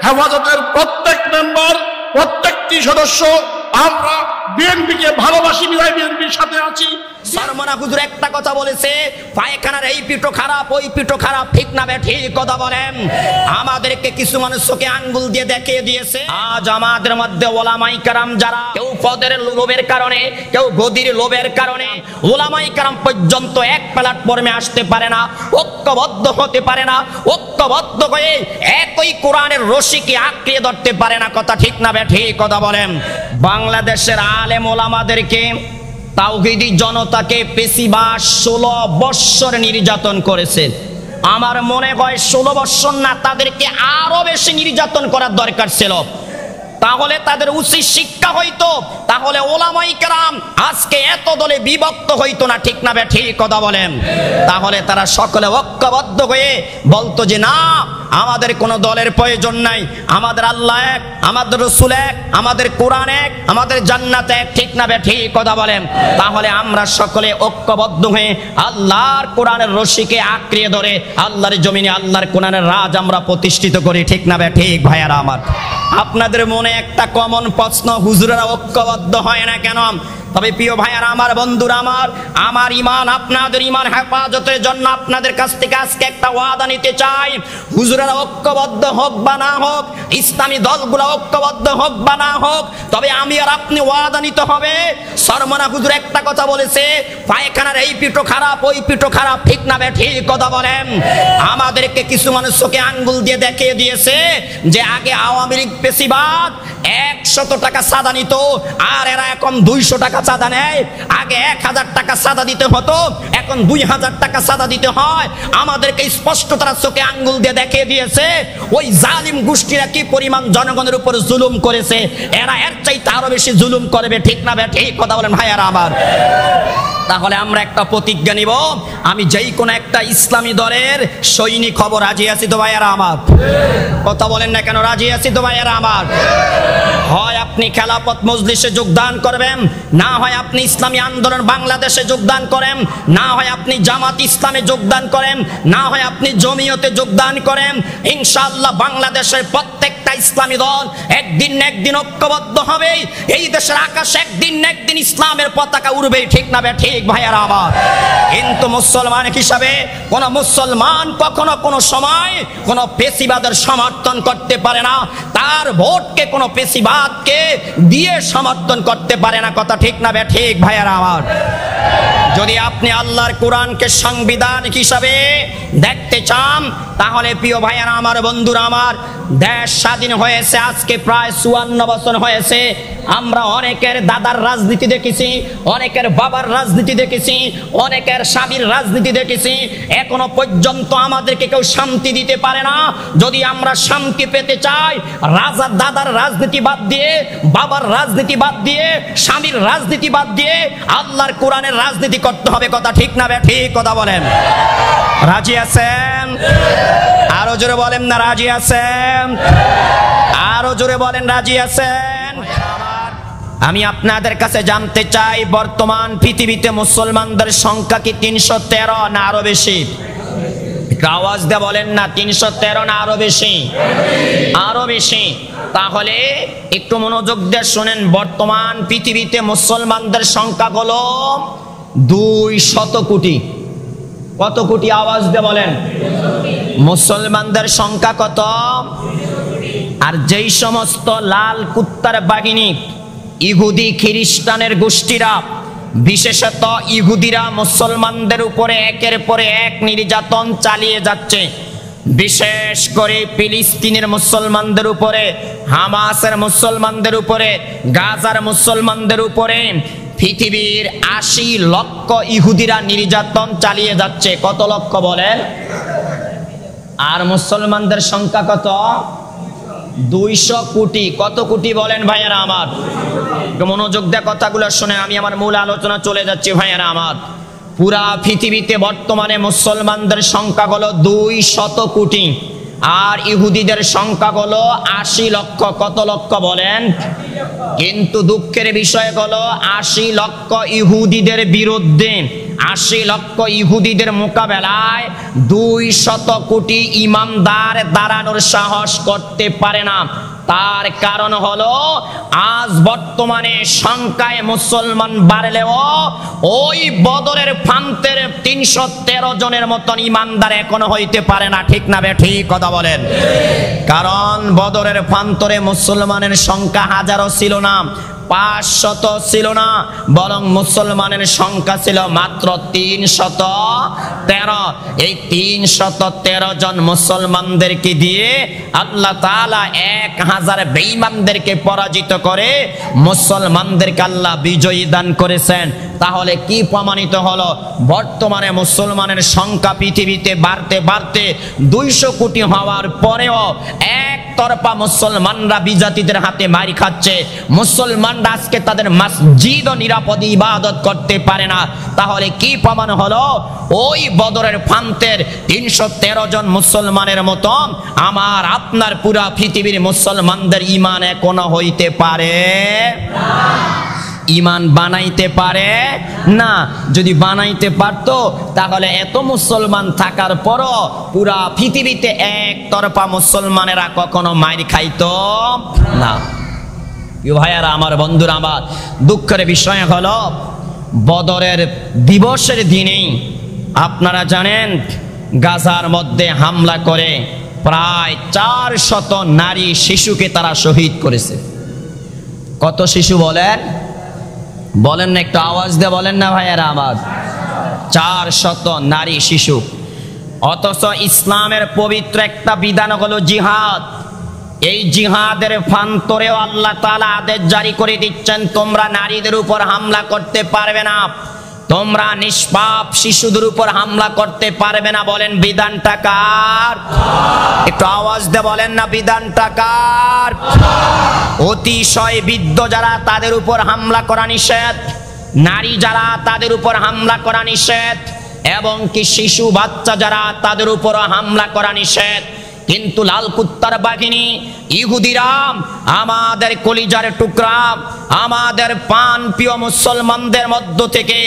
হেফাজতের প্রত্যেক মেম্বার, প্রত্যেকটি সদস্য আমরা বিএনপিকে ভালোবাসি, বিধায় বিএনপির সাথে আছি। সরমনা হুজুর একটা কথা বলেছে, পায়খানার এই পিঠো খারাপ ওই পিঠো খারাপ, ঠিক না বে ঠিক কথা বলেন। আমাদেরকে কিছু মানুষ চোখে আঙ্গুল দিয়ে দেখিয়ে দিয়েছে। আজ আমাদের মধ্যে ওলামায়ে কেরাম যারা, কেউ পদের লোভের কারণে, কেউ গদির লোভের কারণে ওলামায়ে কেরাম পর্যন্ত এক প্ল্যাটফর্মে আসতে পারে না, ঐক্যবদ্ধ হতে পারে না, ঐক্যবদ্ধ হয়ে একই কোরআনের রশিকে আঁকড়িয়ে ধরতে পারে না। কথা ঠিক না বে ঠিক কথা বলেন। বাংলাদেশের আলেম ওলামাদেরকে, তাওহীদি জনতাকে পেশিবাদ 16 বৎসর নির্যাতন করেছে। আমার মনে হয় 16 বৎসর না, তাদেরকে আরো বেশি নির্যাতন করার দরকার ছিল। তাহলে তাদের উচিত শিক্ষা হইতো, তাহলে ওলামায়ে কেরাম আজকে এত দলে বিভক্ত হইতো না। ঠিক না বে ঠিক কথা বলেন। তাহলে তারা সকলে ঐক্যবদ্ধ হয়ে বলতো যে না, আমাদের কোনো দলের প্রয়োজন নাই, আমাদের আল্লাহ এক, আমাদের রাসূল এক, আমাদের কোরআন এক, আমাদের জান্নাত এক। ঠিক না বে ঠিক কথা বলেন। তাহলে আমরা সকলে ঐক্যবদ্ধ হয়ে আল্লাহর কোরআনের রশিকে আঁকড়িয়ে ধরে আল্লাহর জমিনে আল্লাহর কোরআনের রাজ আমরা প্রতিষ্ঠিত করি। ঠিক না বে ঠিক ভাইয়ারা আমার। আপনাদের মনে একটা কমন প্রশ্ন, হুজুরেরা ঐক্যবদ্ধ হয় না কেন? তবে প্রিয় ভাইয়ারা আমার, বন্ধুরা আমার ইমান আপনাদের ইমান হেফাজতের জন্য আপনাদের কাছ থেকে আজকে একটা ওয়াদা নিতে চাই। হুজুরেরা ঐক্যবদ্ধ হোক বা না হোক, ইসলামী দলগুলো ঐক্যবদ্ধ হোক বা না হোক, তবে আমি আর আপনি ওয়াদা নিতে হবে। সরমনা হুজুর একটা কথা বলেছে, পায়খানার এই পিঠো খারাপ ওই পিঠো খারাপ, ঠিক না বে ঠিক কথা বলেন। আমাদেরকে কিছু মানুষ চোখে আঙ্গুল দিয়ে দেখিয়ে দিয়েছে যে আগে আওয়ামী লীগ পেশিবাদ 100 টাকা চাঁদা নিত, আর এরা এখন 200 টাকা চাঁদা নেয়। আগে 1000 টাকা চাঁদা দিতে হতো, এখন 2000 টাকা চাঁদা দিতে হয়। আমাদেরকে স্পষ্ট তারা চোখে আঙ্গুল দিয়ে দেখিয়ে দিয়েছে ওই জালিম গোষ্ঠীরা কি পরিমাণ জনগণের উপর জুলুম করেছে। এরা এর চাইতে আরো বেশি জুলুম করবে। ঠিক না বে ঠিক কথা বলেন ভাইয়ারা আমার। তাহলে আমরা একটা প্রতিজ্ঞা নিব, আমি যেই কোনো একটা ইসলামী দলের সৈনিক হব। রাজি আছি তো ভাইয়ারা আমার? কথা বলেন না কেন? রাজি আছি তো ভাইয়ারা আমার? হয় আপনি খেলাফত মজলিসে যোগদান করবেন, না হয় আপনি ইসলামী আন্দোলন বাংলাদেশে যোগদান করেন, না হয় আপনি জামাত ইসলামে যোগদান করেন, না হয় আপনি জমিয়তে যোগদান করেন। ইনশাআল্লাহ বাংলাদেশের প্রত্যেকটা ইসলামী দল একদিন না একদিন ঐক্যবদ্ধ হবে। এই দেশের আকাশে একদিন না একদিন ইসলামের পতাকা উড়বে। ঠিক না বে ঠিক ভাইয়ারা আমার? কিন্তু মুসলমান হিসাবে কোন মুসলমান কখনো কোনো সময় কোন পেশিবাদের সমর্থন করতে পারে না, তার ভোটকে কোনো পেশিবাদকে দিয়ে সমর্থন করতে পারে না। কথা ঠিক না বে ঠিক ভাইয়ারা আমার? যদি আপনি আল্লাহর কোরআনকে সংবিধান হিসাবে দেখতে চান, তাহলে প্রিয় ভাইয়ারা আমার, বন্ধুরা আমার, দেশ স্বাধীন হয়েছে আজকে প্রায় 54 বছর হয়েছে। আমরা অনেকের দাদার রাজনীতি দেখেছি, অনেকের বাবার রাজনীতি দেখেছি, অনেকের স্বামীর রাজনীতি দেখেছি। এখনো পর্যন্ত আমাদেরকে কেউ শান্তি দিতে পারে না। যদি আমরা শান্তি পেতে চাই, রাজার দাদার রাজনীতি বাদ দিয়ে, বাবার রাজনীতি বাদ দিয়ে, স্বামীর রাজনীতি বাদ দিয়ে আল্লাহর কোরআনের রাজনীতি করতে হবে। কথা ঠিক না বে ঠিক কথা বলেন? রাজি আছেন? আরো জোরে বলেন না রাজি আছেন? আরো জোরে বলেন রাজি আছেন? আমি আপনাদের কাছে জানতে চাই, বর্তমান পৃথিবীতে মুসলমানদের সংখ্যা কি 313 না আরো বেশি? আওয়াজ দিয়ে বলেন না, 313 না আরো বেশি? আরো বেশি। তাহলে একটু মনোযোগ দিয়ে শুনেন, বর্তমান পৃথিবীতে মুসলমানদের সংখ্যা হলো 200 কোটি। কত কোটি? আওয়াজ দিয়ে বলেন। মুসলমানদের সংখ্যা কত? আর যেই সমস্ত লাল কুত্তার বাহিনী, ইহুদি খ্রিস্টানের গোষ্ঠীরা, বিশেষত ইহুদিরা মুসলমানদের উপরে একের পরে এক নির্যাতন চালিয়ে যাচ্ছে, বিশেষ করে ফিলিস্তিনের মুসলমানদের উপরে, হামাসের মুসলমানদের উপরে, গাজার মুসলমানদের উপরে পৃথিবীর 80 লক্ষ ইহুদিরা নির্যাতন চালিয়ে যাচ্ছে। কত লক্ষ বলেন? আর মুসলমানদের সংখ্যা কত? 200 কোটি। কত কোটি বলেন ভাইয়ারা আমার? মনোযোগ দিয়ে কথাগুলো শুনে আমি আমার মূল আলোচনা চলে যাচ্ছি ভাইয়ারা আমার। পুরা পৃথিবীতে বর্তমানে মুসলমানদের সংখ্যা হলো 200 কোটি, আর ইহুদিদের সংখ্যা হলো 80 লক্ষ। কত লক্ষ বলেন? কিন্তু দুঃখের বিষয় হলো 80 লক্ষ ইহুদিদের বিরুদ্ধে 80 লক্ষ ইহুদিদের মোকাবেলায় 200 কোটি ইমানদার দাঁড়ানোর সাহস করতে পারে না। তার কারণ হলো আজ বর্তমানে সংখ্যায় মুসলমান বাড়লেও ওই বদরের প্রান্তের 313 জনের মতন ইমানদার এখনো হইতে পারে না। ঠিক না ঠিক কথা বলেন? কারণ বদরের প্রান্তরে মুসলমানের সংখ্যা হাজারও ছিল না, 500 ছিল না, বরং মুসলমানের সংখ্যা ছিল মাত্র 313। এই 313 জন মুসলমানদেরকে দিয়ে আল্লাহ তাআলা 1000 বেঈমানদেরকে পরাজিত করে মুসলমানদেরকে আল্লাহ বিজয়ী দান করেছেন। তাহলে কি প্রমাণিত হলো? বর্তমানে মুসলমানের সংখ্যা পৃথিবীতে বাড়তে বাড়তে 200 কোটি হওয়ার পরেও একতরফা মুসলমানরা বিজাতিদের হাতে মার খাচ্ছে। মুসলমানরা আজকে তাদের মসজিদ ও নিরাপদে ইবাদত করতে পারে না। তাহলে কি প্রমাণ হলো? ওই বদরের প্রান্তের 313 জন মুসলমানের মতন আমার আপনার পুরা পৃথিবীর মুসলমানদের ঈমান এখনো হইতে পারে না, ঈমান বানাইতে পারে না। যদি বানাইতে পারতো তাহলে এত মুসলমান থাকার পরও পুরা পৃথিবীতে একতরফা মুসলমানেরা কখনো মার খাইতো না। ভাইয়ারা আমার, বন্ধুরা আমার, দুঃখের বিষয় হলো বদরের দিবসের দিনেই আপনারা জানেন গাজার মধ্যে হামলা করে প্রায় 400 নারী শিশুকে তারা শহীদ করেছে। কত শিশু বলেন? বলেন না, একটু আওয়াজ দিয়ে বলেন না ভাইয়ারা আমার। 400 নারী শিশু। অথচ ইসলামের পবিত্র একটা বিধান হলো জিহাদ। এই জিহাদের প্রান্তরেও আল্লাহ তাআলা আদেশ জারি করে দিচ্ছেন, তোমরা নারীদের উপর হামলা করতে পারবে না, তোমরা নিষ্পাপ শিশুদের উপর হামলা করতে পারবে না। বলেন বিধানটা কার? একটু আওয়াজ দিয়ে বলেন না, বিধানটা কার? অতিশয় বৃদ্ধ যারা তাদের উপর হামলা করা নিষেধ, নারী যারা তাদের উপর হামলা করা নিষেধ, এবং কি শিশু বাচ্চা যারা তাদের উপর হামলা করা নিষেধ। কিন্তু লাল কুত্তার বাহিনী ইহুদিরা আমাদের কলিজার টুকরা, আমাদের প্রাণ প্রিয় মুসলমানদের মধ্য থেকে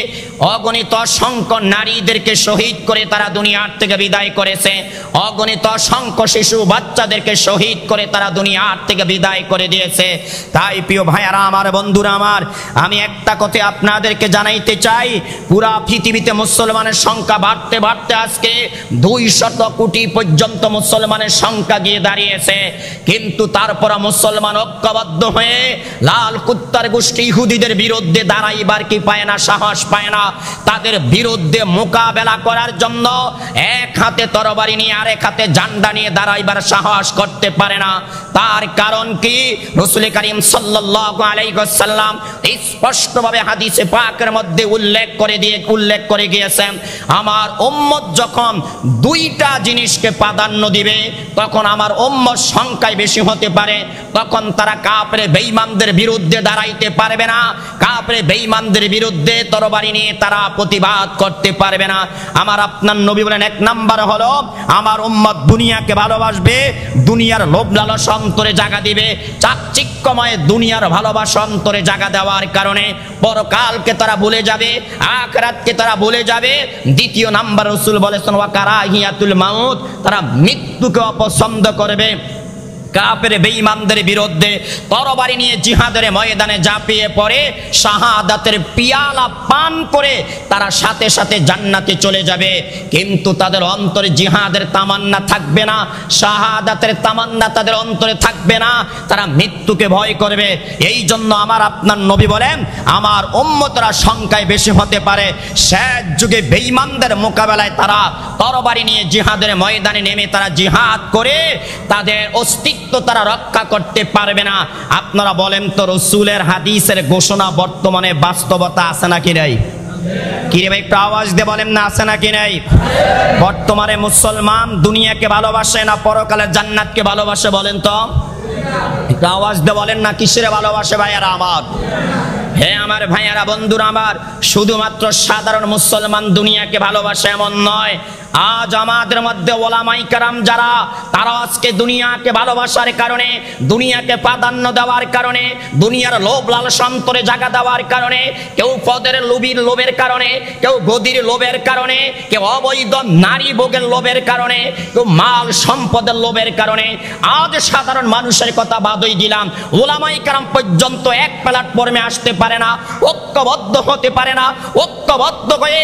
অগণিত অসংখ্য নারীদেরকে শহীদ করে তারা দুনিয়ার থেকে বিদায় করেছে। অগণিত অসংখ্য শিশু বাচ্চাদেরকে শহীদ করে তারা দুনিয়ার থেকে বিদায় করে দিয়েছে। তাই প্রিয় ভাইয়ারা আমার, বন্ধুরা আমার, আমি একটা কথা আপনাদেরকে জানাইতে চাই, পুরা পৃথিবীতে মুসলমানের সংখ্যা বাড়তে বাড়তে আজকে 200 কোটি পর্যন্ত মুসলমানের সংখ্যা গিয়ে দাঁড়িয়েছে। কিন্তু তারপর মুসলমান ঐক্যবদ্ধ হয়ে লাল কুত্তার গোষ্ঠী ইহুদিদের বিরুদ্ধে দাঁড়াইবার কি পায় না, সাহস পায় না। তাদের বিরুদ্ধে মোকাবেলা করার জন্য এক হাতে তরবারি নিয়ে আরেক হাতে ঝান্ডা নিয়ে দাঁড়াইবার সাহস করতে পারে না। তার কারণ কি? রাসূল করিম সাল্লাল্লাহু আলাইহি ওয়াসাল্লাম স্পষ্টভাবে হাদিসে পাকের মধ্যে উল্লেখ করে গিয়েছেন, আমার উম্মত যখন দুইটা জিনিসকে প্রাধান্য দিবে তখন আমার উম্মত সংখ্যায় বেশি হতে পারে, তখন তারা কাফের বেঈমানদের বিরুদ্ধে দাঁড়াইতে পারবে না, কাফের বেঈমানদের বিরুদ্ধে তরবারি নিয়ে তারা প্রতিবাদ করতে পারবে না। আমার আপনার নবী বলেন, এক নাম্বার হলো আমার উম্মত দুনিয়াকে ভালোবাসবে, দুনিয়ার লোভ লালসা অন্তরে জায়গা দিবে। চাকচিক্যময় দুনিয়ার ভালোবাসা অন্তরে জায়গা দেওয়ার কারণে পরকালকে তারা ভুলে যাবে, আখিরাতকে তারা ভুলে যাবে। দ্বিতীয় নাম্বার রাসূল বলেছেন, ওয়া কারাহিয়াতুল মাউত, তারা মৃত্যুকে অপছন্দ করবে। কাফের বেঈমানদের বিরুদ্ধে তরবারি নিয়ে জিহাদের ময়দানে ঝাঁপিয়ে পড়ে শাহাদাতের পিয়ালা পান করে তারা সাথে সাথে জান্নাতে চলে যাবে। কিন্তু তাদের অন্তরে জিহাদের তামান্না থাকবে না, শাহাদাতের তামান্না তাদের অন্তরে থাকবে না, তারা মৃত্যুকে ভয় করবে। এই জন্য আমার আপনার নবী বলেন, আমার উম্মতরা সংখ্যায় বেশি হতে পারে, শেষ যুগে বেঈমানদের মোকাবেলায় তারা তরবারি নিয়ে জিহাদের ময়দানে নেমে তারা জিহাদ করে তাদের অস্তিত্ব তারা রক্ষা করতে পারবে না। আপনারা বলেন তো, রাসূলের হাদিসের ঘোষণা বর্তমানে বাস্তবতা আছে নাকি নাই? কি রে ভাই, একটু আওয়াজ দিয়ে বলেন না, আছে নাকি নাই? বর্তমানে মুসলমান দুনিয়াকে ভালোবাসে না পরকালের জান্নাতকে ভালোবাসে? বলেন তো, একটু আওয়াজ দিয়ে বলেন না, কিসের ভালোবাসে ভাইয়ারা আমার? হে আমার ভাইয়ারা, বন্ধুরা আমার, শুধুমাত্র সাধারণ মুসলমান দুনিয়াকে ভালোবাসে এমন নয়, আজ আমাদের মধ্যে ওলামায়ে কেরাম যারা, তারা আজকে দুনিয়াকে ভালোবাসার কারণে, দুনিয়াকে প্রাধান্য দেওয়ার কারণে, দুনিয়ার লোভ লালসা অন্তরে জায়গা দেওয়ার কারণে, কেউ পদের লোভের কারণে, কেউ গদির লোভের কারণে, কেউ অবৈধ নারী ভোগের লোভের কারণে, কেউ মাল সম্পদের লোভের কারণে আজ সাধারণ মানুষের কথা বাদই দিলাম, ওলামায়ে কেরাম পর্যন্ত এক প্ল্যাটফর্মে আসতে পারে না, ঐক্যবদ্ধ হতে পারে না, ঐক্যবদ্ধ হয়ে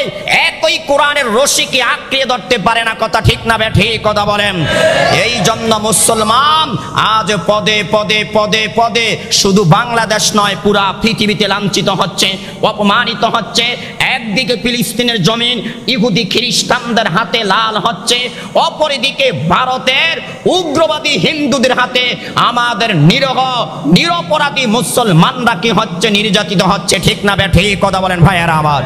একই কোরআনের রশিকে আঁকড়িয়ে ধরতে পারে না। কথা ঠিক না ঠিক কথা বলেন। এই জন্য মুসলমান আজ পদে পদে পদে পদে শুধু বাংলাদেশ নয়, পুরা পৃথিবীতে লাঞ্ছিত হচ্ছে, অপমানিত হচ্ছে। একদিকে ফিলিস্তিনের জমিন ইহুদি খ্রিস্টানদের হাতে লাল হচ্ছে, অপরদিকে ভারতের উগ্রবাদী হিন্দুদের হাতে আমাদের নিরপরাধী মুসলমানরা কি হচ্ছে, নির্যাতিত হচ্ছে। ঠিক না ঠিক কথা বলেন ভাইয়েরা আমার।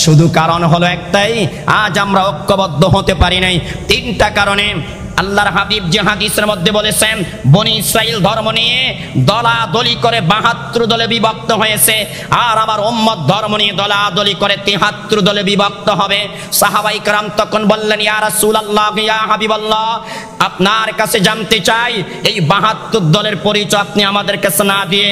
শুধু কারণ হলো একটাই, আজ আমরা ঐক্যবদ্ধ হতে পারি নাই। তিনটা কারণে। আল্লাহর হাবিব যে হাদিসের মধ্যে বলেছেন, বনি ইসরাইল ধর্ম নিয়ে দলাদলি করে 72 দলে বিভক্ত হয়েছে, আর আমার উম্মত ধর্ম নিয়ে দলাদলি করে 73 দলে বিভক্ত হবে। সাহাবায়ে কেরাম তখন বললেন, ইয়া রাসূলুল্লাহ, ইয়া হাবিবাল্লাহ, আপনার কাছে জানতে চাই, এই 72 দলের পরিচয় আপনি আমাদের কাছে না দিয়ে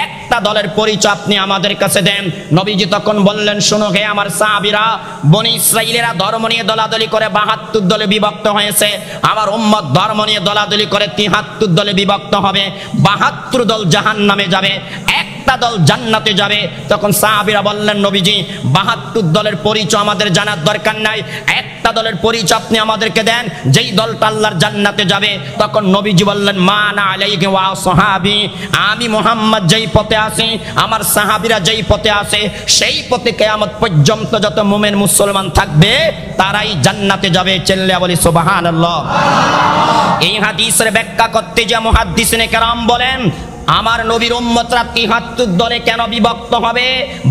একটা দলের পরিচয় আপনি আমাদের কাছে দেন। নবীজি তখন বললেন, শোনো হে আমার সাহাবীরা, বনি ইসরাইলেরা ধর্ম নিয়ে দলাদলি করে 72 দলে বিভক্ত হয়েছে, আমার উম্মত ধর্ম নিয়ে দলাদলি করে 73 দলে বিভক্ত হবে। 72 দল জাহান্নামে যাবে, একটা দল জান্নাতে যাবে। তখন সাহাবীরা বললেন, নবীজি 72 দলের পরিচয় আমাদের জানার দরকার নাই, একটা দলের পরিচয় আপনি আমাদেরকে দেন যেই দলটা আল্লাহর জান্নাতে যাবে। তখন নবীজি বললেন, মা না আলাইহি ওয়া সাহাবী, আমি মুহাম্মদ যেই পথে আছি, আমার সাহাবীরা যেই পথে আছে, সেই পথে কিয়ামত পর্যন্ত যত মুমিন মুসলমান থাকবে তারাই জান্নাতে যাবে। চিল্লা বলি সুবহানাল্লাহ। এই হাদিসের ব্যাখ্যা করতে যে মুহাদ্দিসিনে কেরাম বলেন, আমার নবীর উম্মতরা 73 দলে কেন বিভক্ত হবে,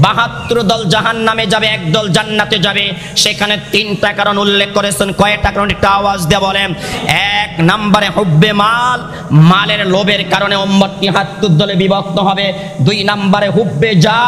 72 দল জাহান্নামে যাবে, এক দল জান্নাতে যাবে। সেখানে 3টা কারণ উল্লেখ করেছেন। কয়টা কারণ একটু আওয়াজ দিয়ে বলেন। 1 নম্বরে হুব্বে মাল, মালের লোভের কারণে উম্মত 73 দলে বিভক্ত হবে। 2 নম্বরে হুব্বে যা,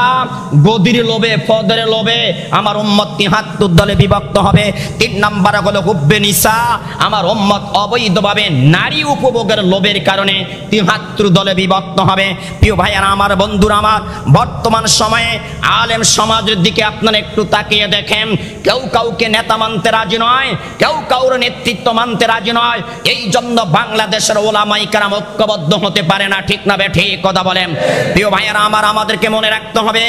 গদির লোভে, পদের লোভে আমার উম্মত 73 দলে বিভক্ত হবে। 3 নম্বরে হলো হুব্বে নিসা, আমার উম্মত অবৈধভাবে নারী উপভোগের লোভের কারণে 73 দলে বিভক্ত হবে। প্রিয় ভাইয়ারা আমার, বন্ধুরা আমার, বর্তমান সময়ে আলেম সমাজের দিকে আপনারা একটু তাকিয়ে দেখেন, কেউ কাউকে নেতা মানতে রাজি নয়, কেউ কাউর নেতৃত্ব মানতে রাজি নয়। এই জন্য বাংলাদেশের ওলামায়ে কেরাম ঐক্যবদ্ধ হতে পারে না। ঠিক না ঠিক কথা বলেন। প্রিয় ভাইয়ারা আমার, আমাদেরকে মনে রাখতে হবে,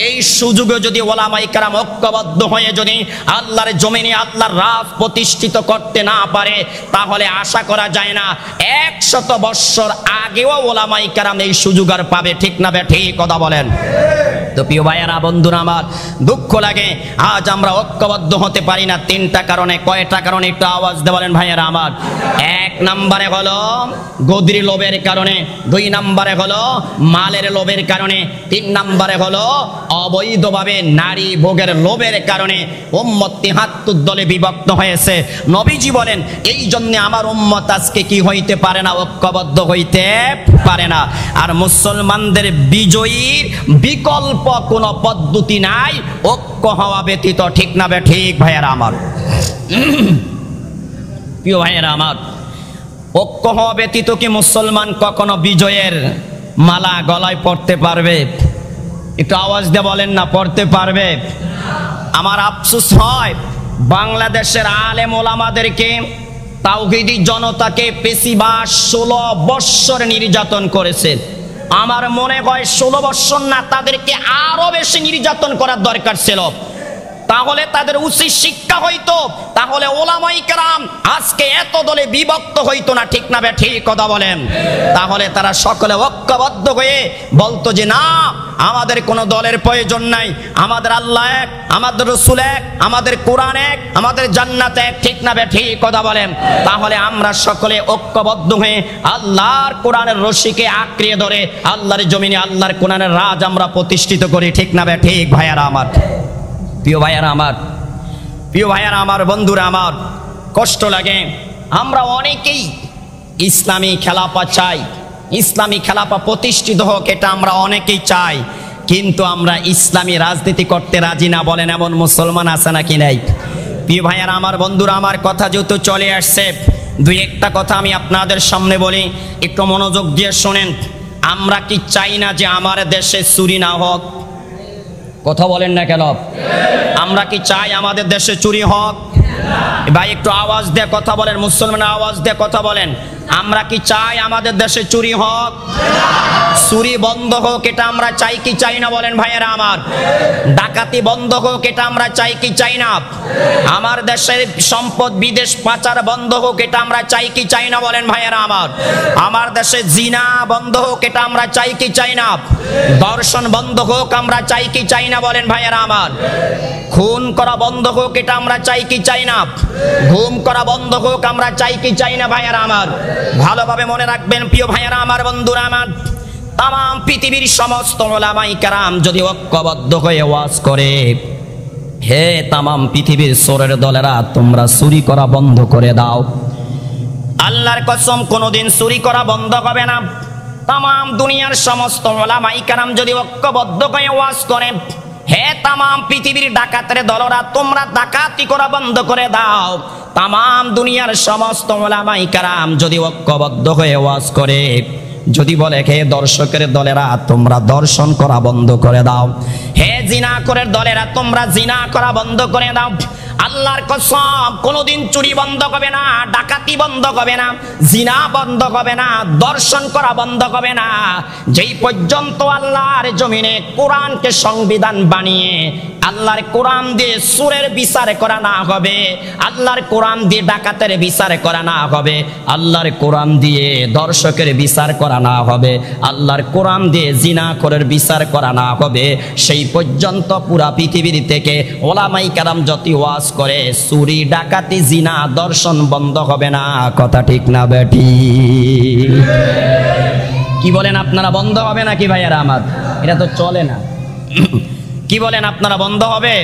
এই সুযোগে যদি ওলামায়ে কেরাম ঐক্যবদ্ধ হয়ে যদি আল্লাহর জমিনে আল্লাহর রাজ প্রতিষ্ঠিত করতে না পারে, তাহলে আশা করা যায় না 100 বছর আগেও ওলামায়ে কেরাম এই সুযোগ আর পাবে। ঠিক না ঠিক কথা বলেন। তো প্রিয় ভাইয়ারা, বন্ধুরা আমার, দুঃখ লাগে আজ আমরা ঐক্যবদ্ধ হতে পারি না 3টা কারণে। কয়টা কারণে একটু আওয়াজ দিয়ে বলেন ভাইয়ারা আমার। 1 নম্বরে হলো গদির লোভের কারণে, 2 নম্বরে হলো মালের লোভের কারণে, 3 নম্বরে হলো অবৈধভাবে নারী ভোগের লোভের কারণে উম্মত 73 দলে বিভক্ত হয়েছে। নবীজি বলেন, এই জন্য আমার উম্মত আজকে কি হইতে পারে না, ঐক্যবদ্ধ হইতে পারে না। আর মুসলমানদের বিজয়ীর বিকল্প কোন পদ্ধতি নাই ঐক্য হওয়া ব্যতীত। ঠিক না ঠিক ভাইয়েরা আমার? প্রিয় ভাইয়েরা আমার, ঐক্য হওয়া ব্যতীত কি মুসলমান কখনো বিজয়ের মালা গলায় পড়তে পারবে? একটু আওয়াজ দিয়ে বলেন না, পড়তে পারবে? আমার আফসোস হয়, বাংলাদেশের আলেম ওলামাদেরকে, তাওহীদি জনতাকে পেশিবাদ 16 বৎসর নির্যাতন করেছে। আমার মনে হয় 16 বৎসর না, তাদেরকে আরো বেশি নির্যাতন করার দরকার ছিল। তাহলে তাদের উচিত শিক্ষা হইতো, তাহলে ওলামায়ে কেরাম আজকে এত দলে বিভক্ত হইতো না। ঠিক না ঠিক কথা বলেন? তাহলে তারা সকলে ঐক্যবদ্ধ হয়ে বলতো যে না, আমাদের কোনো দলের প্রয়োজন নাই, আমাদের আল্লাহ এক, আমাদের রাসূল এক, আমাদের কোরআন এক, আমাদের জান্নাত এক। ঠিক না ঠিক কথা বলেন? তাহলে আমরা সকলে ঐক্যবদ্ধ হয়ে আল্লাহর কোরআনের রশিকে আঁকড়িয়ে ধরে আল্লাহর জমিনে আল্লাহর কোরআনের রাজ আমরা প্রতিষ্ঠিত করি। ঠিক না ঠিক ভাইয়ারা আমার? প্রিয় ভাইয়ারা আমার, প্রিয় ভাইয়ারা আমার, বন্ধুরা আমার, কষ্ট লাগে। আমরা অনেকেই ইসলামী খেলাফা চাই, ইসলামী খেলাফা প্রতিষ্ঠিত হোক, এটা আমরা অনেকেই চাই, কিন্তু আমরা ইসলামী রাজনীতি করতে রাজি না। বলেন এমন মুসলমান আছে নাকি নাই? প্রিয় ভাইয়ারা আমার, বন্ধুরা আমার, কথা যেহেতু চলে আসছে, দুই একটা কথা আমি আপনাদের সামনে বলি, একটু মনোযোগ দিয়ে শোনেন। আমরা কি চাই না যে আমার দেশে চুরি না হোক? কথা বলেন না কেন? আমরা কি চাই আমাদের দেশে চুরি হোক? ভাই একটু আওয়াজ দিয়ে কথা বলেন, মুসলমান আওয়াজ দিয়ে কথা বলেন। আমরা কি চাই আমাদের দেশে চুরি হোক? চুরি বন্ধ হোক, এটা আমরা চাই কি চাই না বলেন ভাইয়েরা আমার? ডাকাতি বন্ধ হোক, এটা আমরা চাই কি চাই না? আমার দেশের সম্পদ বিদেশ পাচার বন্ধ হোক, এটা আমরা চাই কি চাই না বলেন ভাইয়েরা আমার? আমার দেশে জিনা বন্ধ হোক, এটা আমরা চাই কি চাই না? ধর্ষণ বন্ধ হোক, আমরা চাই কি চাই না বলেন ভাইয়েরা আমার? খুন করা বন্ধ হোক, এটা আমরা চাই কি চাই না? ঘুম করা বন্ধ হোক, আমরা চাই কি চাই না ভাইয়েরা আমার? ভালোভাবে মনে রাখবেন প্রিয় ভাইয়েরা আমার, বন্ধুরা আমার, তাম পৃথিবীর সমস্ত উলামায়ে কেরাম যদি ঐক্যবদ্ধ হয়ে ওয়াজ করে, হে তাম পৃথিবীর চোরের দলেরা, তোমরা চুরি করা বন্ধ করে দাও, আল্লাহর কসম কোনোদিন চুরি করা বন্ধ হবে না। তাম দুনিয়ার সমস্ত উলামায়ে কেরাম যদি ঐক্যবদ্ধ হয়ে ওয়াজ করে, হে তাম পৃথিবীর ডাকাতের দলরা, তোমরা ডাকাতি করা বন্ধ করে দাও, তাম দুনিয়ার সমস্ত উলামায়ে কেরাম যদি ঐক্যবদ্ধ হয়ে ওয়াজ করে, যদি বলে হে দর্শকের দলেরা, তোমরা দর্শন করা বন্ধ করে দাও, হে জিনাখোরের দলেরা, তোমরা জিনা করা বন্ধ করে দাও, আল্লাহর কসম কোনোদিন চুরি বন্ধ হবে না, ডাকাতি বন্ধ হবে না, জিনা বন্ধ হবে না, দর্শন করা বন্ধ হবে না, যেই পর্যন্ত আল্লাহর জমিনে কোরআনকে সংবিধান বানিয়ে আল্লাহর কোরআন দিয়ে চোরের বিচার করা না হবে, আল্লাহর কোরআন দিয়ে ডাকাতের বিচার করা না হবে, আল্লাহর কোরআন দিয়ে দর্শকের বিচার করা না হবে, আল্লাহর কোরআন দিয়ে জিনাখোরের বিচার করা না হবে, সেই পর্যন্ত পুরা পৃথিবীর থেকে ওলামায়ে কেরাম যত ওয়াজ করে, চুরি ডাকাতি জিনা দর্শন বন্ধ হবে না। কথা ঠিক না বেঠি? কি বলেন আপনারা, বন্ধ হবে নাকি ভাইয়ারা আমার? এটা তো চলে না। কি বলেন আপনারা, বন্ধ হবে?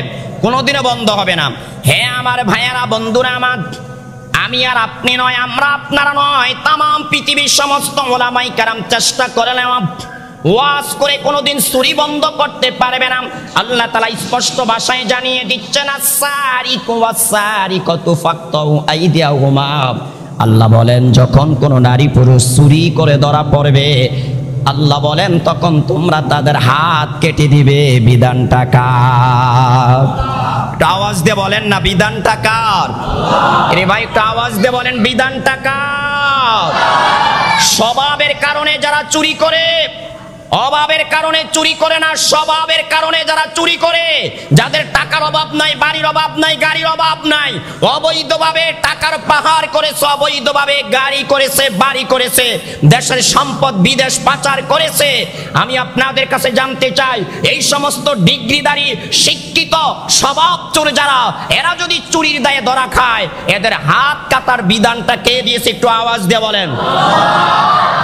কোনোদিনও বন্ধ হবে না। হে আমার ভাইয়ারা, বন্ধুরা আমার, আমি আর আপনি নয়, আমরা আপনারা নয়, তাম পৃথিবীর সমস্ত ওলামায়ে কেরাম চেষ্টা করলেন ওয়াজ করে কোনোদিন চুরি বন্ধ করতে পারবে না। আল্লাহ তাআলা স্পষ্ট ভাষায় জানিয়ে দিচ্ছেন, আস-সারিকু ওয়াস-সারিকাতু ফাকতাউ আইদিয়াহুমা। আল্লাহ বলেন, যখন কোন নারী পুরুষ চুরি করে ধরা পড়বে, আল্লাহ বলেন তখন তোমরা তাদের হাত কেটে দিবে। বিধানটা কার? একটু আওয়াজ দিয়ে বলেন না, বিধানটা কার? রে ভাই একটু আওয়াজ দিয়ে বলেন, বিধানটা কার? স্বভাবের কারণে যারা চুরি করে, অভাবের কারণে চুরি করে না, স্বভাবের কারণে যারা চুরি করে, যাদের টাকার অভাব নাই, বাড়ির অভাব নাই, গাড়ির অভাব নাই, অবৈধভাবে টাকার পাহাড় করেছে, অবৈধভাবে গাড়ি করেছে, বাড়ি করেছে, দেশের সম্পদ বিদেশ পাচার করেছে। আমি আপনাদের কাছে জানতে চাই, এই সমস্ত ডিগ্রিধারী শিক্ষিত স্বভাব চোর যারা, এরা যদি চুরির দায়ে ধরা খায়, এদের হাত কাটার বিধানটা কে দিয়েছে? একটু আওয়াজ দিয়ে বলেন।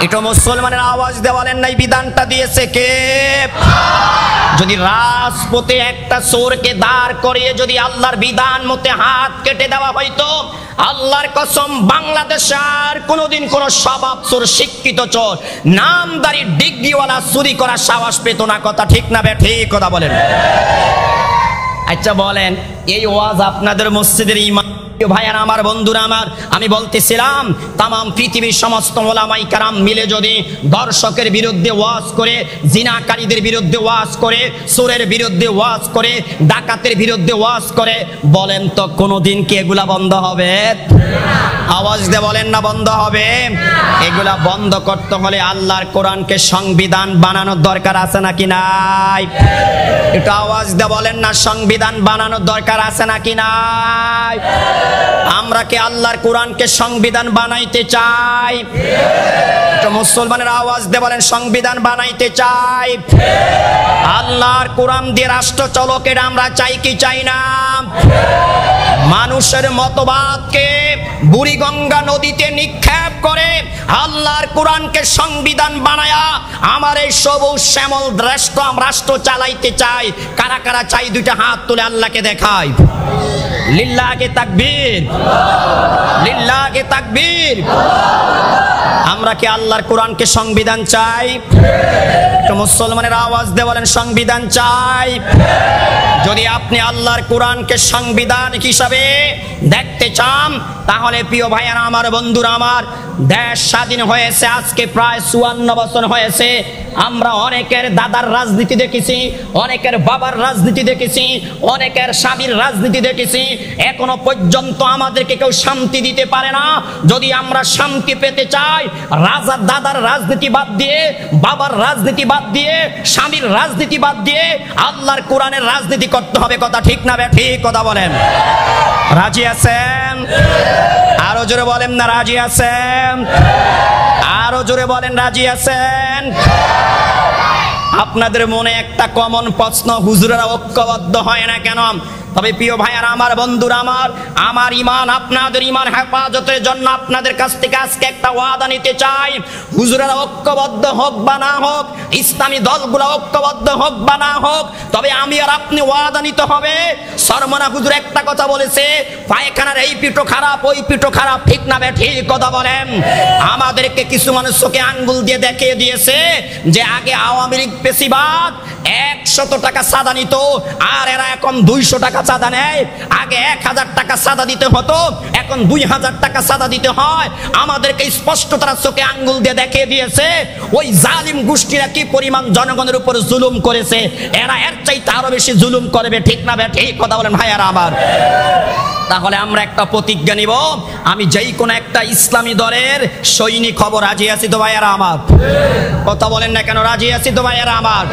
একটু মুসলমানের আওয়াজ দিয়ে বলেন, নাই বিধানটা দিয়েছে কে? যদি রাজপথে একটা চোরকে দাঁড় করিয়ে যদি আল্লাহর বিধান মতে হাত কেটে দেওয়া হয়তো, আল্লাহর কসম বাংলাদেশে আর কোনোদিন কোন স্বভাব চোর, শিক্ষিত চোর, নামদারি ডিগ্রিওয়ালা চুরি করার সাহস পেত না। কথা ঠিক না ঠিক কথা বলেন। আচ্ছা বলেন, এই ওয়াজ আপনাদের মসজিদের ইমাম ভাইয়ারা আমার, বন্ধুরা আমার, আমি বলতেছিলাম তাম পৃথিবীর সমস্ত ওলামায়ে কেরাম মিলে যদি দর্শকের বিরুদ্ধে ওয়াজ করে, জিনাকারীদের বিরুদ্ধে ওয়াজ করে, চোরের বিরুদ্ধে ওয়াজ করে, ডাকাতের বিরুদ্ধে ওয়াজ করে, বলেন তো কোনোদিন কি এগুলা বন্ধ হবে? আওয়াজ দিয়ে বলেন না, বন্ধ হবে? এগুলা বন্ধ করতে হলে আল্লাহর কোরআনকে সংবিধান বানানোর দরকার আছে নাকি নাই? একটু আওয়াজ দিয়ে বলেন না, সংবিধান বানানোর দরকার আছে নাকি নাই? আমরা কি আল্লাহর কোরআনকে সংবিধান বানাইতে চাই? মুসলমানের আওয়াজ দিয়ে বলেন, সংবিধান বানাইতে চাই। আল্লাহর কোরআন দিয়ে রাষ্ট্র চলকে আমরা চাই কি চাই না? মানুষের মতবাদকে বুড়িগঙ্গা নদীতে নিক্ষেপ করে আল্লাহর কোরআনকে সংবিধান বানায়া আমার এই সবুজ শ্যামল রাষ্ট্র চালাইতে চাই। কারা কারা চাই? দুইটা হাত তুলে আল্লাহকে দেখাই। লিল্লাহি তাকবীর। তাকবীর, লিল্লাহি তাকবীর। আমরা কি আল্লাহর কোরআনকে সংবিধান চাই? একটু মুসলমানের আওয়াজ দিয়ে বলেন সংবিধান চাই। যদি আপনি আল্লাহর কোরআনকে সংবিধান হিসাবে দেখতে চান, তাহলে প্রিয় ভাইয়ারা আমার, বন্ধুরা আমার, দেশ স্বাধীন হয়েছে আজকে প্রায় 54 বছর হয়েছে। আমরা অনেকের দাদার রাজনীতি দেখেছি, অনেকের বাবার রাজনীতি দেখেছি, অনেকের স্বামীর রাজনীতি দেখেছি। এখনো পর্যন্ত আমাদেরকে কেউ শান্তি দিতে পারে না। যদি আমরা শান্তি পেতে চাই, রাজার দাদার রাজনীতি বাদ দিয়ে, বাবার রাজনীতি বাদ দিয়ে, স্বামীর রাজনীতি বাদ দিয়ে আল্লাহর কোরআনের রাজনীতি করতে হবে। কথা ঠিক না বে ঠিক? কথা বলেন। রাজি আছেন? আরো জোরে বলেন না রাজি আছেন? আরো জোরে বলেন রাজি আছেন? আপনাদের মনে একটা কমন প্রশ্ন, হুজুরেরা ঐক্যবদ্ধ হয় না কেন? তবে প্রিয় ভাইয়ারা আমার, বন্ধুরা আমার, আমার ঈমান আপনাদের ঈমান হেফাজতের জন্য আপনাদের কাছ থেকে আজকে একটা ওয়াদা নিতে চাই। হুজুরেরা ঐক্যবদ্ধ হোক বা না হোক, ইসলামী দলগুলো ঐক্যবদ্ধ হোক বা না হোক, তবে আমি আর আপনি ওয়াদা নিতে হবে। সরমনা হুজুর একটা কথা বলেছে, পায়খানার এই পিঠো খারাপ, ওই পিঠো খারাপ, ঠিক না বে ঠিক? কথা বলেন। আমাদেরকে কিছু মানুষ চোখে আঙ্গুল দিয়ে দেখিয়ে দিয়েছে যে আগে আওয়ামী লীগ পেশিবাদ 100 টাকা চাঁদা নিত, আর এরা এখন 200 টাকা চাঁদা নেয়। আগে 1000 টাকা চাঁদা দিতে হতো, এখন 2000 টাকা চাঁদা দিতে হয়। আমাদেরকে স্পষ্ট তারা চোখে আঙ্গুল দিয়ে দেখিয়ে দিয়েছে ওই জালিম গোষ্ঠীরা কি পরিমাণ জনগণের উপর জুলুম করেছে। এরা এর চাইতে আরো বেশি জুলুম করবে, ঠিক না বে ঠিক? কথা বলেন ভাইয়ারা আমার। তাহলে আমরা একটা প্রতিজ্ঞা নিব, আমি যেই কোনো একটা ইসলামী দলের সৈনিক হব। রাজি আছি তো ভাইয়ারা আমার? কথা বলেন না কেন? রাজি আছি তো ভাইয়ারা আমার?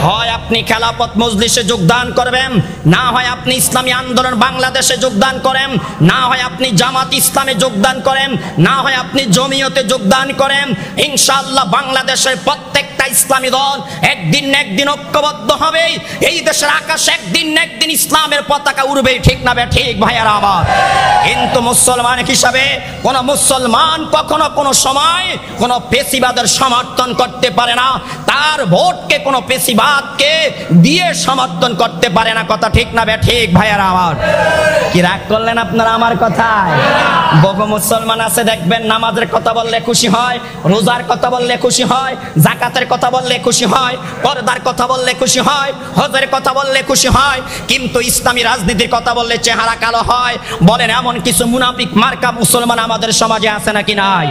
হয় আপনি খেলাফত মজলিসে যোগদান করবেন, না হয় আপনি ইসলামী আন্দোলন বাংলাদেশে যোগদান করেন, না হয় আপনি জামাত ইসলামে যোগদান করেন, না হয় আপনি জমিয়তে যোগদান করেন। ইনশাআল্লাহ বাংলাদেশের প্রত্যেকটা ইসলামী দল একদিন না একদিন ঐক্যবদ্ধ হবে। এই দেশের আকাশে একদিন না একদিন ইসলামের পতাকা উড়বে, ঠিক না বে ঠিক ভাইয়ারা আমার? কিন্তু মুসলমান হিসাবে কোন মুসলমান কখনো কোনো সময় কোন পেশিবাদের সমর্থন করতে পারে না। তার ভোটকে কোনো পেশিবাদকে দিয়ে সমর্থন করতে পারে না। কথা ঠিক না বে ঠিক ভাইয়ারা আমার? কি রাগ করলেন আপনারা আমার কথায়? বহু মুসলমান আছে দেখবেন, নামাজের কথা বললে খুশি হয়, রোজার কথা বললে খুশি হয়, যাকাতের কথা বললে খুশি হয়, পর্দার কথা বললে খুশি হয়, হজের কথা বললে খুশি হয়, কিন্তু ইসলামী রাজনীতির কথা বললে চেহারা কালো হয়। বলেন এমন কিছু মুনাফিক মার্কা মুসলমান আমাদের সমাজে আছে নাকি নাই?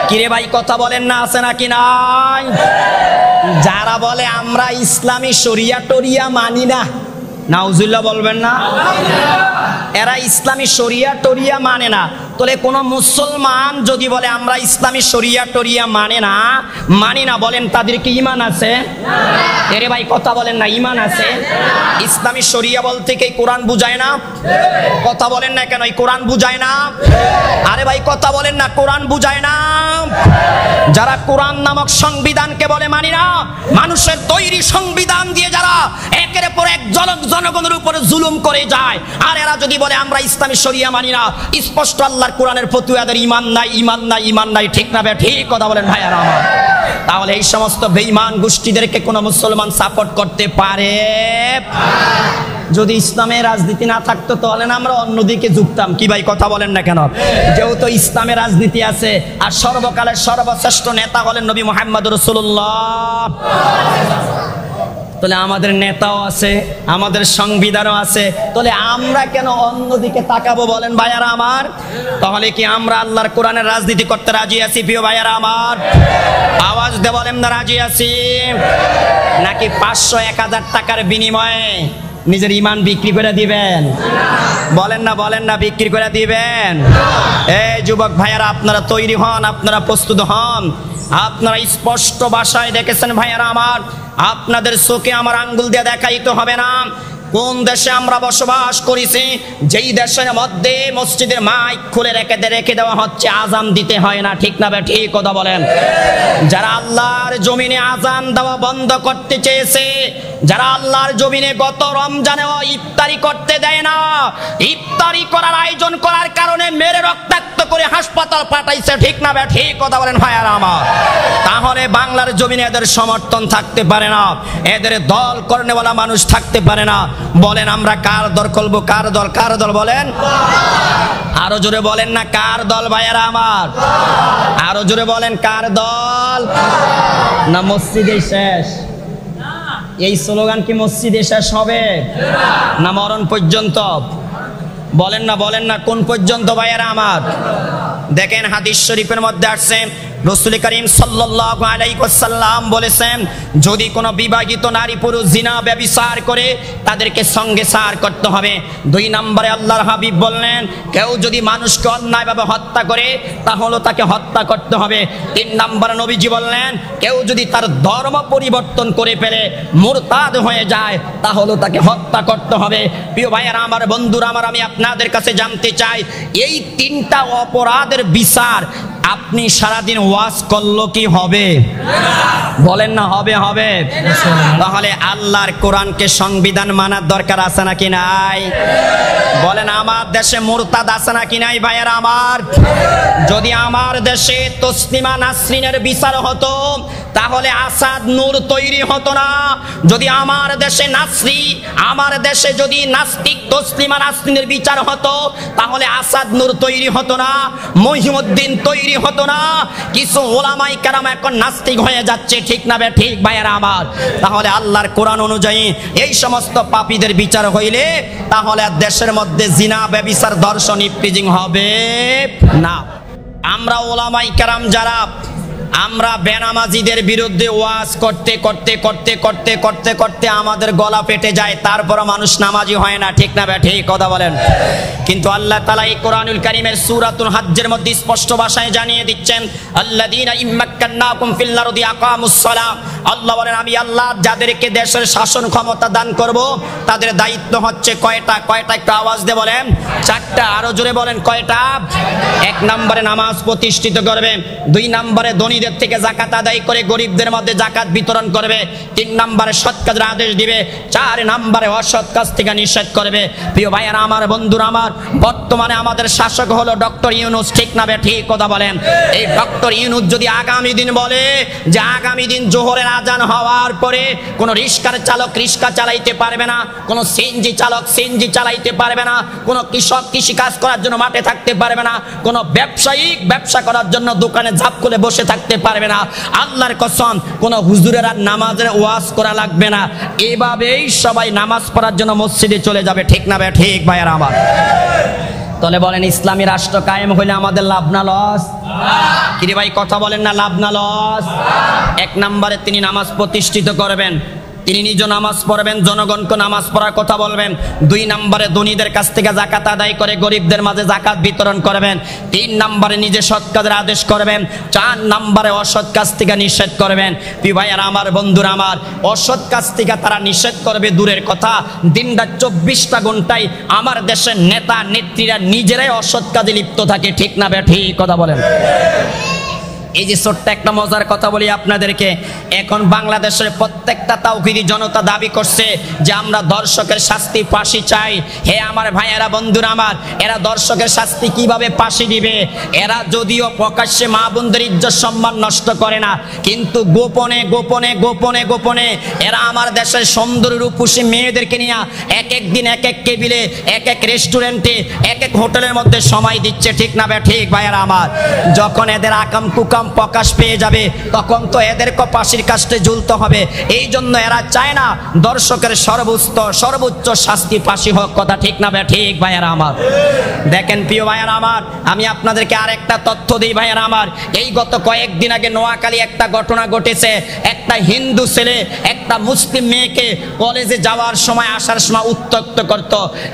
কিরে ভাই কথা বলেন না, আছে নাকি নাই? যারা বলে আমরা ইসলামী শরিয়া টরিয়া মানি না, নাউজুবিল্লাহ বলবেন না? এরা ইসলামী শরিয়া টরিয়া মানে না। তাহলে কোন মুসলমান যদি বলে আমরা ইসলামী শরিয়া টরিয়া মানি না, বলেন তাদের কি ঈমান আছে? এরে ভাই কথা বলেন না, ঈমান আছে? ইসলামী শরিয়া বলতে কি কোরআন বুঝায় না? কথা বলেন না কেন? এই কোরআন বুঝায় না? আরে ভাই কথা বলেন না, কোরআন বুঝায় না? যারা কোরআন নামক সংবিধানকে বলে মানি না, মানুষের তৈরি সংবিধান দিয়ে যারা একের পর এক জনগণের উপরে জুলুম করে যায়, আর এরা যদি বলে আমরা ইসলামী শরিয়া মানি না, স্পষ্ট আল্লাহর কোরআনের প্রতি এদের ঈমান নাই, ঈমান নাই, ঈমান নাই, ঠিক না বে ঠিক? কথা বলেন ভাইয়ারা আমার। তাহলে এই সমস্ত বেঈমান গোষ্ঠীদেরকে কোন মুসলমান সাপোর্ট করতে পারে? যদি ইসলামের রাজনীতি না থাকতো তাহলে আমরা অন্যদিকে ঝুঁকতাম। কি ভাই কথা বলেন না কেন? যেহেতু ইসলামের রাজনীতি আছে, আর সর্বকালের সর্বশ্রেষ্ঠ নেতা হলেন নবী মুহাম্মদ রাসূলুল্লাহ, তাহলে আমাদের নেতাও আছে, আমাদের সংবিধানও আছে, তাহলে আমরা কেন অন্যদিকে তাকাবো বলেন ভাইয়ারা আমার? তাহলে কি আমরা আল্লাহর কোরআনের রাজনীতি করতে রাজি আছি প্রিয় ভাইয়ারা আমার? আওয়াজ দিয়ে বলেন না রাজি আছি? নাকি 500-1000 টাকার বিনিময়ে নিজের ঈমান বিক্রি করে দিবেন? বলেন না বিক্রি করে দিবেন? এই যুবক ভাইয়ারা, আপনারা তৈরি হন, আপনারা প্রস্তুত হন। আপনারা স্পষ্ট ভাষায় দেখেছেন ভাইয়ারা আমার, আপনাদের চোখে আমার আঙ্গুল দিয়ে দেখাইতে হবে না কোন দেশে আমরা বসবাস করেছি। যেই দেশের মধ্যে মসজিদের মাইক খুলে রেখে দেওয়া হচ্ছে, আজান দিতে হয় না, ঠিক না বে ঠিক? কথা বলেন। যারা আল্লাহর জমিনে আজান দেওয়া বন্ধ করতে চেয়েছে, যারা আল্লাহর জমিনে গত রমজানেও ইফতারি করতে দেয় না, ইফতারি করার আয়োজন করার কারণে মেরে রক্তাক্ত করে হাসপাতাল পাঠাইছে, ঠিক না বে ঠিক? কথা বলেন ভাইয়ারা আমার। তাহলে তাহলে বাংলার জমিনে এদের সমর্থন থাকতে পারে না, এদের দল কর্নেওয়ালা মানুষ থাকতে পারে না। বলেন আমরা কার দল করবো? কার দল? কার দল বলেন? আরো জোরে বলেন না, কার দল ভাইয়েরা আমার? আরো জোরে বলেন, কার দল? না মসজিদে শেষ? এই স্লোগান কি মসজিদে শেষ হবে না মরণ পর্যন্ত? বলেন না, বলেন না, কোন পর্যন্ত ভাইয়েরা আমার? দেখেন হাদিস শরীফের মধ্যে আসছে, রাসূল করিম সাল্লাল্লাহু আলাইহি ওয়াসাল্লাম বলেছেন, যদি কোনো বিবাহিত নারী পুরুষ জিনা ব্যভিচার করে তাদেরকে সঙ্গে সার করতে হবে। 2 নম্বরে আল্লাহর হাবিব বললেন, কেউ যদি মানুষকে অন্যায়ভাবে হত্যা করে তাহলে তাকে হত্যা করতে হবে। 3 নম্বরে নবীজি বললেন, কেউ যদি তার ধর্ম পরিবর্তন করে ফেলে, মুরতাদ হয়ে যায়, তাহলে তাকে হত্যা করতে হবে। প্রিয় ভাইয়েরা আমার, বন্ধুরা আমার, আমি আপনাদের কাছে জানতে চাই, এই 3টা অপরাধের বিচার আপনি সারাদিন ওয়াজ করলো কি হবে? বলেন না, হবে? হবে। তাহলে আল্লাহর কোরআনকে সংবিধান মানার দরকার আছে নাকি নাই? বলেন আমার দেশে মুরতাদ আছে নাকি নাই ভাইয়েরা আমার? যদি আমার দেশে তসলিমা নাসরিনের বিচার হতো তাহলে আসাদ নূর তৈরি হতো না। যদি আমার দেশে নাসরি, আমার দেশে যদি নাস্তিক তসলিমা নাসরিনের বিচার হতো তাহলে আসাদ নূর তৈরি হতো না, মহিউদ্দিন তৈরি হতো না। কিছু ওলামায়ে কেরাম এখন নাস্তিক হয়ে যাচ্ছে, ঠিক না বে ঠিক ভাইয়েরা আমার? তাহলে আল্লাহর কোরআন অনুযায়ী এই সমস্ত পাপীদের বিচার হইলে তাহলে দেশের মধ্যে জিনা ব্যভিচার ধর্ষণ ইফতিজিং হবে না। আমরা ওলামায়ে কেরাম যারা, আমরা বেনামাজিদের বিরুদ্ধে ওয়াজ করতে করতে করতে করতে করতে করতে আমাদের গলা পেটে যায়, তারপর মানুষ নামাজি হয় না, ঠিক না বে ঠিক? কথা বলেন। কিন্তু আল্লাহ তাআলা এই কোরআনুল কারীমের সূরাতুল হজ্জের মধ্যে স্পষ্ট ভাষায় জানিয়ে দিচ্ছেন, আল্লাযীনা ইম্মাক্কান্নাকুম ফিল আরদি আকামুস সালাহ। আল্লাহ বলেন, আমি আল্লাহ যাদেরকে দেশের শাসন ক্ষমতা দান করব তাদের দায়িত্ব হচ্ছে কয়টা? কয়টা একটু আওয়াজ দিয়ে বলেন। 4টা। আরো জোরে বলেন, কয়টা? 1 নম্বরে নামাজ প্রতিষ্ঠিত করবে, 2 নম্বরে ধনীদের থেকে যাকাত আদায় করে গরিবদের মধ্যে যাকাত বিতরণ করবে, 3 নম্বরে সৎ কাজের আদেশ দিবে, 4 নম্বরে অসৎ কাজ থেকে নিষেধ করবে। প্রিয় ভাইয়েরা আমার, বন্ধুরা আমার, বর্তমানে আমাদের শাসক হলো ডক্টর ইউনূস, ঠিক না বে ঠিক? কথা বলেন। এই ডক্টর ইউনূস যদি আগামী দিন বলে যে আগামী দিন জোহরের আজান হওয়ার পরে কোন রিস্কার চালক রিস্কা চালাইতে পারবে না, কোন সিএনজি চালক সিএনজি চালাইতে পারবে না, কোন কৃষক কৃষি কাজ করার জন্য মাঠে থাকতে পারবে না, কোন ব্যবসায়ী ব্যবসা করার জন্য দোকানে ঝাঁপ খুলে বসে থাকতে পারবে না, আল্লাহর কসম কোন হুজুরের আর নামাজের ওয়াজ করা লাগবে না, এভাবেই সবাই নামাজ পড়ার জন্য মসজিদে চলে যাবে, ঠিক না বে ঠিক ভাইয়েরা আমার? তাহলে বলেন, ইসলামী রাষ্ট্র কায়েম হইলে আমাদের লাভ না লস? কিরে ভাই কথা বলেন না, লাভ না লস? 1 নম্বরে তিনি নামাজ প্রতিষ্ঠিত করবেন, তিনি নিজ নামাজ পড়বেন, জনগণকে নামাজ পড়ার কথা বলবেন। 2 নম্বরে ধনীদের কাছ থেকে যাকাত আদায় করে গরিবদের মাঝে যাকাত বিতরণ করবেন। 3 নম্বরে নিজে সৎ কাজের আদেশ করবেন। 4 নম্বরে অসৎ কাজ থেকে নিষেধ করবেন। প্রিয় ভাইয়েরা আমার, বন্ধুরা আমার, অসৎ কাজ থেকে তারা নিষেধ করবে দূরের কথা, দিনটা 24টা ঘন্টায় আমার দেশের নেতা নেত্রীরা নিজেরাই অসৎ কাজে লিপ্ত থাকে, ঠিক না বে ঠিক? কথা বলেন। এই যে ছোট্ট একটা মজার কথা বলি আপনাদেরকে, এখন বাংলাদেশের প্রত্যেকটা তাওহীদি জনতা দাবি করছে যে আমরা দর্শকের শাস্তি ফাঁসি চাই। হে আমার ভাইয়েরা, বন্ধুরা আমার, এরা দর্শকের শাস্তি কিভাবে ফাঁসি দিবে? এরা যদিও প্রকাশ্যে মা বোনদের ইজ্জত সম্মান নষ্ট করে না, কিন্তু গোপনে গোপনে গোপনে গোপনে এরা আমার দেশের সুন্দর রূপসী মেয়েদেরকে নিয়ে এক এক দিন এক এক টেবিলে, এক এক রেস্টুরেন্টে, এক এক হোটেলের মধ্যে সময় দিচ্ছে, ঠিক না বে ঠিক ভাইয়েরা আমার? যখন এদের আকাম কুকাম প্রকাশ পেয়ে যাবে তখন তো এদেরকে ফাঁসির কাস্টে ঝুলতে হবে। এই জন্য এরা চায় না দর্শকের সর্বোচ্চ শাস্তি ফাঁসি হোক, কথা ঠিক না বে ঠিক ভাইয়েরা আমার? দেখেন প্রিয় ভাইয়েরা আমার, আমি আপনাদেরকে আরেকটা তথ্য দিই ভাইয়েরা আমার। এই গত কয়েকদিন আগে নোয়াখালী একটা ঘটনা ঘটেছে। একটা হিন্দু ছেলে একটা মুসলিম মেয়েকে কলেজে যাওয়ার সময় আসার সময় উত্ত্যক্ত করত।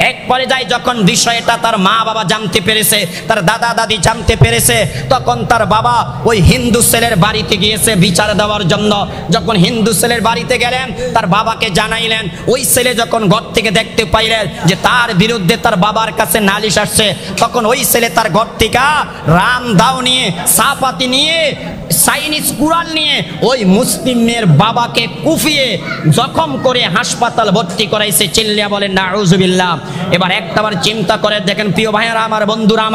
এক পর্যায়ে যখন বিষয়টা তার মা বাবা জানতে পেরেছে, তার দাদা দাদি জানতে পেরেছে, তখন তার বাবা ওই হিন্দু ছেলের বাড়িতে গিয়েছে বিচার দেওয়ার জন্য। যখন হিন্দু ছেলের বাড়িতে গেলেন, তার বাবাকে জানাইলেন। ওই ছেলে যখন ঘর থেকে দেখতে পাইলেন যে তার বিরুদ্ধে তার বাবার কাছে নালিশ আসছে, তখন ওই ছেলে তার ঘর থেকে রাম দাও নিয়ে, সাপাতি নিয়ে, চাইনিজ কুড়াল নিয়ে ওই মুসলিম মেয়ের বাবাকে কুফিয়ে জখম করে হাসপাতাল ভর্তি করাইছে, চিল্লিয়া বলেন নাউজুবিল্লাহ। এবার একটাবার চিন্তা করে দেখেন প্রিয় ভাইয়েরা আমার, বন্ধুরা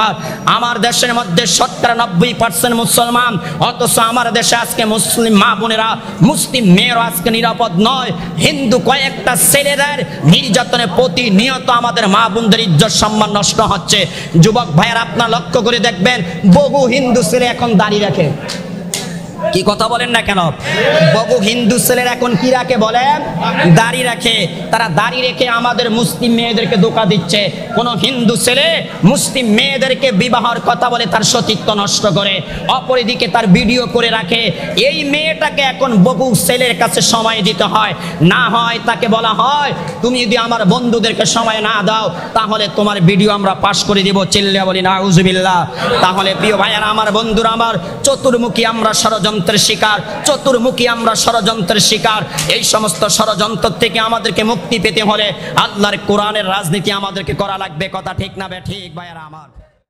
আমার দেশের মধ্যে 90% মুসলমান, অথচ আমার দেশে আজকে মুসলিম মা বোনেরা, মুসলিম মেয়েরা আজকে নিরাপদ নয়। হিন্দু কয়েকটা ছেলেদের নির্যাতনে প্রতিনিয়ত আমাদের মা বোনদের ইজ্জত সম্মান নষ্ট হচ্ছে। যুবক ভাইয়েরা আপনারা লক্ষ্য করে দেখবেন, বহু হিন্দু ছেলে এখন দাঁড়িয়ে রাখে। কি কথা বলেন না কেন? বহু হিন্দু ছেলেরা এখন কি রাখে বলেন? দাড়ি রাখে। তারা দাড়ি রেখে আমাদের মুসলিম মেয়েদেরকে ধোঁকা দিচ্ছে। কোন হিন্দু ছেলে মুসলিম মেয়েদেরকে বিবাহের কথা বলে তার সতীত্ব নষ্ট করে, অপরদিকে তার ভিডিও করে রাখে। এই মেয়েটাকে এখন বহু ছেলের কাছে সময় দিতে হয়, না হয় তাকে বলা হয় তুমি যদি আমার বন্ধুদেরকে সময় না দাও তাহলে তোমার ভিডিও আমরা পাস করে দিব, চিল্লিয়া বলি নাউজুবিল্লাহ। তাহলে প্রিয় ভাইয়ারা আমার, বন্ধুরা আমার, চতুর্মুখী আমরা ষড়যন্ত্রের শিকার, চতুর্মুখী আমরা ষড়যন্ত্রের শিকার। এই সমস্ত ষড়যন্ত্র থেকে আমাদেরকে মুক্তি পেতে হলে আল্লাহর কোরআনের রাজনীতি আমাদেরকে করা লাগবে। কথা ঠিক না বে ঠিক ভাইয়ারা আমার?